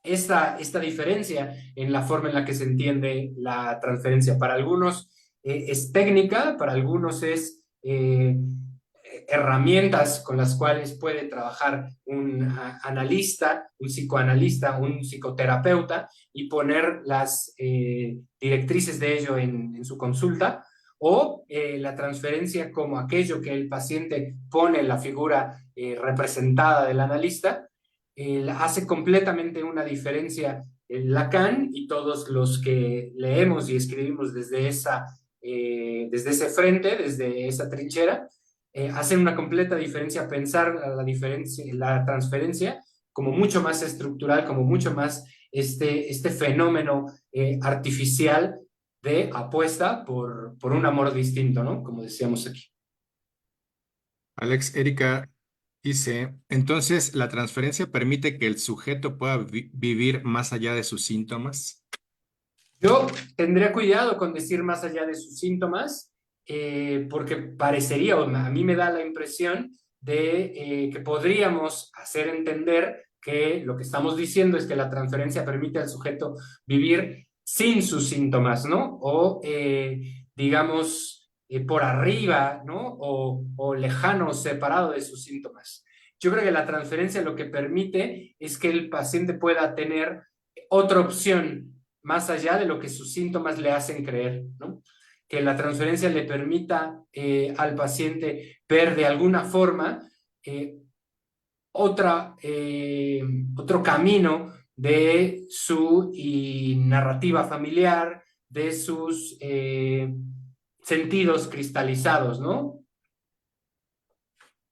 esta diferencia en la forma en la que se entiende la transferencia. Para algunos es técnica, para algunos es herramientas con las cuales puede trabajar un analista, un psicoanalista, un psicoterapeuta y poner las directrices de ello en su consulta, o la transferencia como aquello que el paciente pone en la figura representada del analista, hace completamente una diferencia en Lacan y todos los que leemos y escribimos desde ese frente, desde esa trinchera, hacen una completa diferencia pensar la transferencia como mucho más estructural, como mucho más este fenómeno artificial de apuesta por un amor distinto, ¿no? Como decíamos aquí. Alex, Erika dice, entonces, ¿la transferencia permite que el sujeto pueda vivir más allá de sus síntomas? Yo tendría cuidado con decir más allá de sus síntomas, porque parecería, o a mí me da la impresión de que podríamos hacer entender que lo que estamos diciendo es que la transferencia permite al sujeto vivir sin sus síntomas, ¿no? O, digamos, por arriba, ¿no? O lejano, separado de sus síntomas. Yo creo que la transferencia lo que permite es que el paciente pueda tener otra opción más allá de lo que sus síntomas le hacen creer, ¿no? Que la transferencia le permita al paciente ver de alguna forma eh, otro camino de su narrativa familiar, de sus sentidos cristalizados, ¿no?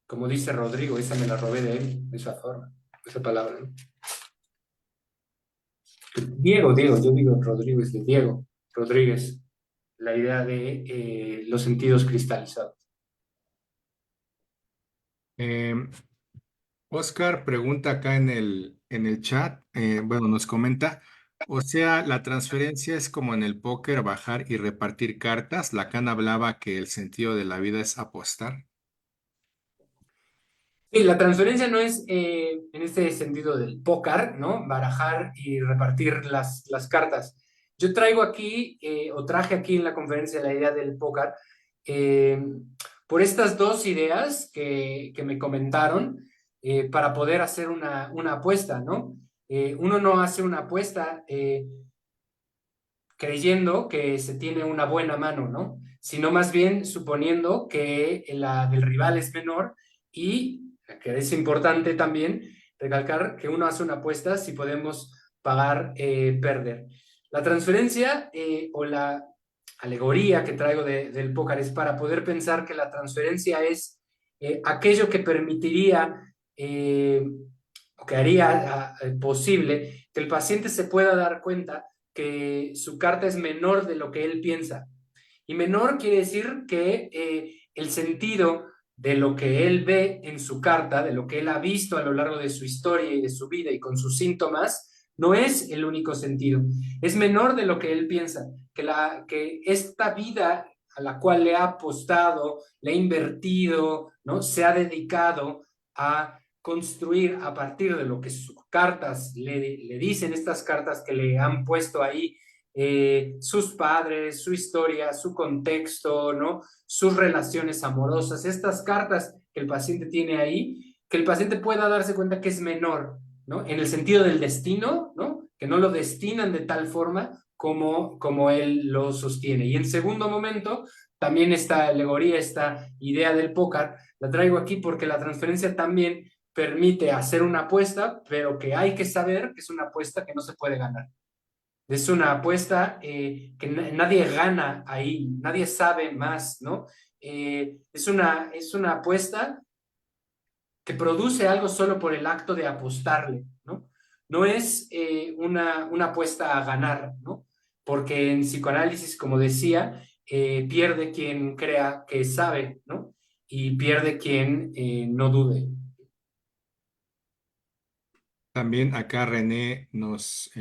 Como dice Rodrigo, esa me la robé de él, de esa forma, esa palabra, ¿no? Diego, yo digo Rodrigo, es de Diego Rodríguez, la idea de los sentidos cristalizados. Eh, Oscar pregunta acá en el chat, bueno, nos comenta, o sea, la transferencia es como en el póker, bajar y repartir cartas. Lacan hablaba que el sentido de la vida es apostar. Sí, la transferencia no es en este sentido del póker, ¿no? Barajar y repartir las cartas. Yo traigo aquí, o traje aquí en la conferencia la idea del póker, eh, por estas dos ideas que me comentaron, para poder hacer una apuesta, ¿no? Uno no hace una apuesta creyendo que se tiene una buena mano, ¿no? Sino más bien suponiendo que la del rival es menor y que es importante también recalcar que uno hace una apuesta si podemos pagar, perder. La transferencia o la alegoría que traigo del póker es para poder pensar que la transferencia es aquello que permitiría o que haría posible que el paciente se pueda dar cuenta que su carta es menor de lo que él piensa. Y menor quiere decir que el sentido de lo que él ve en su carta, de lo que él ha visto a lo largo de su historia y de su vida y con sus síntomas, no es el único sentido. Es menor de lo que él piensa, que esta vida a la cual le ha apostado, le ha invertido, ¿no? Se ha dedicado a construir a partir de lo que sus cartas le dicen, estas cartas que le han puesto ahí, sus padres, su historia, su contexto, ¿no? Sus relaciones amorosas, estas cartas que el paciente tiene ahí, que el paciente pueda darse cuenta que es menor, ¿no? En el sentido del destino, ¿no? Que no lo destinan de tal forma como él lo sostiene. Y en segundo momento, también esta alegoría, esta idea del póker, la traigo aquí porque la transferencia también permite hacer una apuesta, pero que hay que saber que es una apuesta que no se puede ganar. Es una apuesta que nadie gana ahí, nadie sabe más, ¿no? Es una apuesta que produce algo solo por el acto de apostarle, ¿no? No es una apuesta a ganar, ¿no? Porque en psicoanálisis, como decía, pierde quien crea que sabe, ¿no? Y pierde quien no dude. También acá René nos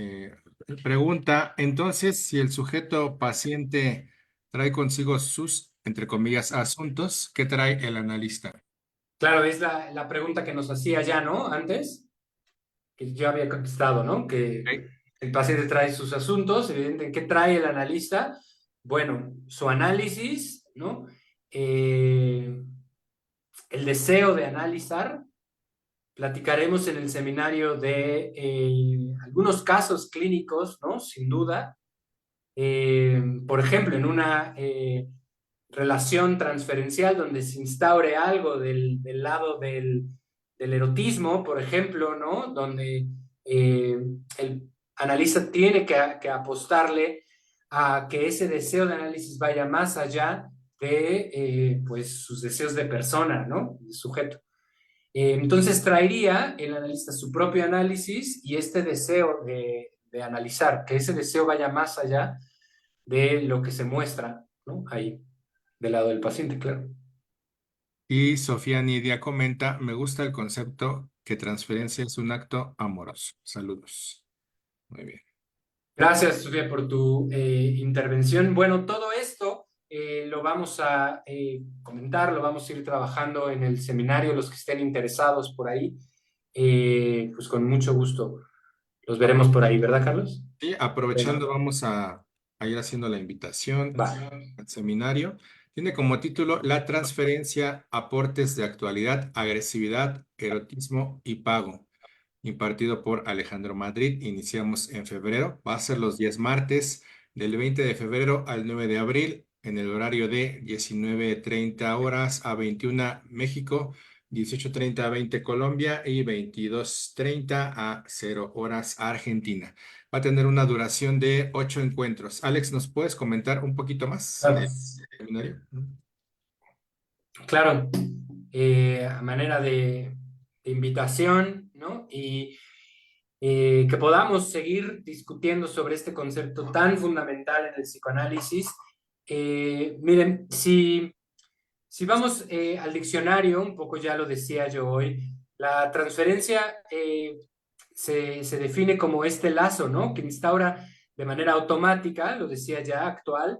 pregunta, entonces, si el sujeto paciente trae consigo sus, entre comillas, asuntos, ¿qué trae el analista? Claro, es la pregunta que nos hacía ya, ¿no? Antes, que yo había contestado, ¿no? Que Ok. el paciente trae sus asuntos, evidentemente, ¿qué trae el analista? Bueno, su análisis, ¿no? El deseo de analizar. Platicaremos en el seminario de algunos casos clínicos, ¿no? Sin duda. Por ejemplo, en una relación transferencial donde se instaure algo del lado del erotismo, por ejemplo, ¿no? Donde el analista tiene que apostarle a que ese deseo de análisis vaya más allá de pues, sus deseos de persona, ¿no? De sujeto. Entonces traería el analista su propio análisis y este deseo de analizar, que ese deseo vaya más allá de lo que se muestra, ¿no? Ahí, del lado del paciente, claro. Y Sofía Nidia comenta, me gusta el concepto que transferencia es un acto amoroso. Saludos. Muy bien. Gracias, Sofía, por tu intervención. Bueno, todo esto lo vamos a comentar, lo vamos a ir trabajando en el seminario, los que estén interesados por ahí, pues con mucho gusto los veremos por ahí, ¿verdad, Carlos? Y aprovechando, vamos a ir haciendo la invitación Va. al seminario. Tiene como título La transferencia, aportes de actualidad, agresividad, erotismo y pago, impartido por Alejandro Madrid. Iniciamos en febrero. Va a ser los días martes, del 20 de febrero al 9 de abril, en el horario de 19:30 horas a 21 México, 18:30 a 20 Colombia y 22:30 a 0 horas Argentina. Va a tener una duración de 8 encuentros. Alex, ¿nos puedes comentar un poquito más Claro. del seminario? Claro, a manera de invitación, ¿no? Y que podamos seguir discutiendo sobre este concepto tan fundamental en el psicoanálisis. Miren, si vamos al diccionario, un poco ya lo decía yo hoy, la transferencia se define como este lazo, ¿no? Que instaura de manera automática, lo decía ya, actual,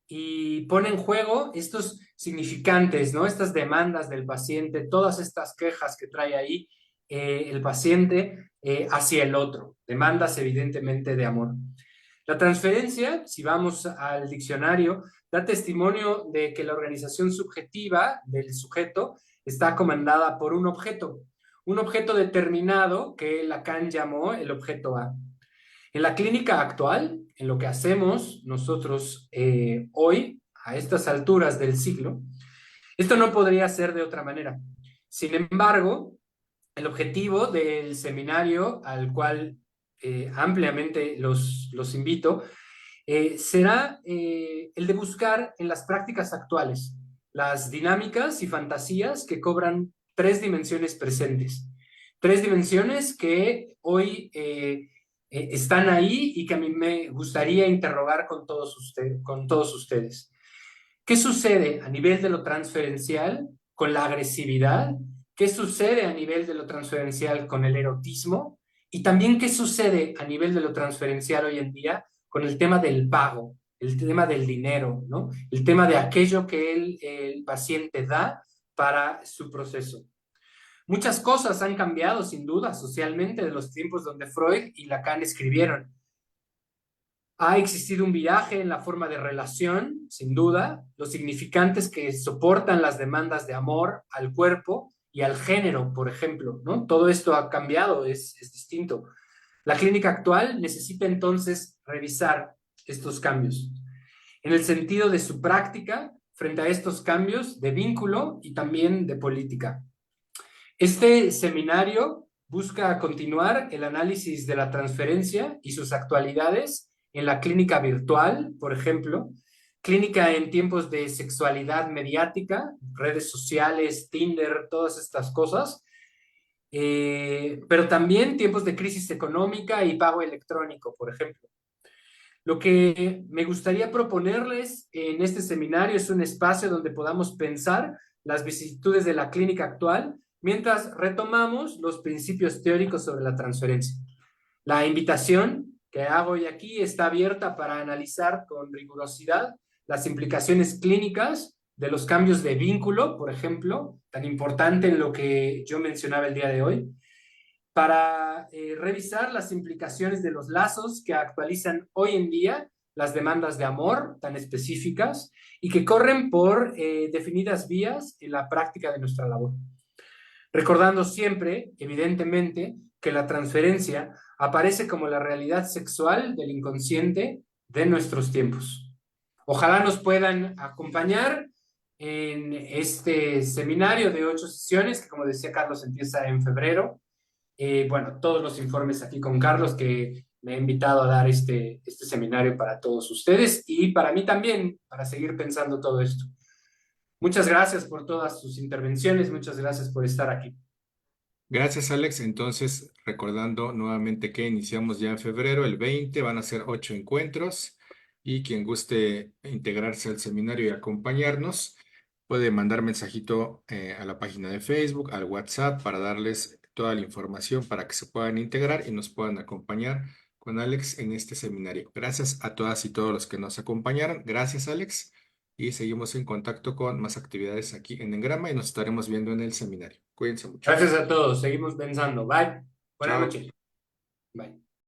y pone en juego estos significantes, ¿no? Estas demandas del paciente, todas estas quejas que trae ahí el paciente hacia el otro, demandas evidentemente de amor. La transferencia, si vamos al diccionario, da testimonio de que la organización subjetiva del sujeto está comandada por un objeto determinado que Lacan llamó el objeto A. En la clínica actual, en lo que hacemos nosotros hoy, a estas alturas del siglo, esto no podría ser de otra manera. Sin embargo, el objetivo del seminario al cual ampliamente los invito será el de buscar en las prácticas actuales las dinámicas y fantasías que cobran tres dimensiones presentes. Tres dimensiones que hoy están ahí y que a mí me gustaría interrogar con todos ustedes. ¿Qué sucede a nivel de lo transferencial con la agresividad? ¿Qué sucede a nivel de lo transferencial con el erotismo? Y también qué sucede a nivel de lo transferencial hoy en día con el tema del pago, el tema del dinero, ¿no? El tema de aquello que el paciente da para su proceso. Muchas cosas han cambiado, sin duda, socialmente de los tiempos donde Freud y Lacan escribieron. Ha existido un viraje en la forma de relación, sin duda, los significantes que soportan las demandas de amor al cuerpo y al género, por ejemplo, ¿no? Todo esto ha cambiado, es distinto. La clínica actual necesita entonces revisar estos cambios en el sentido de su práctica frente a estos cambios de vínculo y también de política. Este seminario busca continuar el análisis de la transferencia y sus actualidades en la clínica virtual, por ejemplo, clínica en tiempos de sexualidad mediática, redes sociales, Tinder, todas estas cosas, pero también tiempos de crisis económica y pago electrónico, por ejemplo. Lo que me gustaría proponerles en este seminario es un espacio donde podamos pensar las vicisitudes de la clínica actual mientras retomamos los principios teóricos sobre la transferencia. La invitación que hago hoy aquí está abierta para analizar con rigurosidad las implicaciones clínicas de los cambios de vínculo, por ejemplo, tan importante en lo que yo mencionaba el día de hoy, para revisar las implicaciones de los lazos que actualizan hoy en día las demandas de amor tan específicas y que corren por definidas vías en la práctica de nuestra labor. Recordando siempre, evidentemente, que la transferencia aparece como la realidad sexual del inconsciente de nuestros tiempos. Ojalá nos puedan acompañar en este seminario de 8 sesiones, que como decía Carlos, empieza en febrero. Bueno, todos los informes aquí con Carlos, que me ha invitado a dar este seminario para todos ustedes y para mí también, para seguir pensando todo esto. Muchas gracias por todas sus intervenciones, muchas gracias por estar aquí. Gracias, Alex. Entonces, recordando nuevamente que iniciamos ya en febrero, el 20, van a ser 8 encuentros y quien guste integrarse al seminario y acompañarnos puede mandar mensajito a la página de Facebook, al WhatsApp para darles toda la información para que se puedan integrar y nos puedan acompañar con Alex en este seminario. Gracias a todas y todos los que nos acompañaron. Gracias, Alex. Y seguimos en contacto con más actividades aquí en Engrama y nos estaremos viendo en el seminario. Cuídense mucho. Gracias a todos, seguimos pensando. Bye. Buenas Chao. noches. Bye.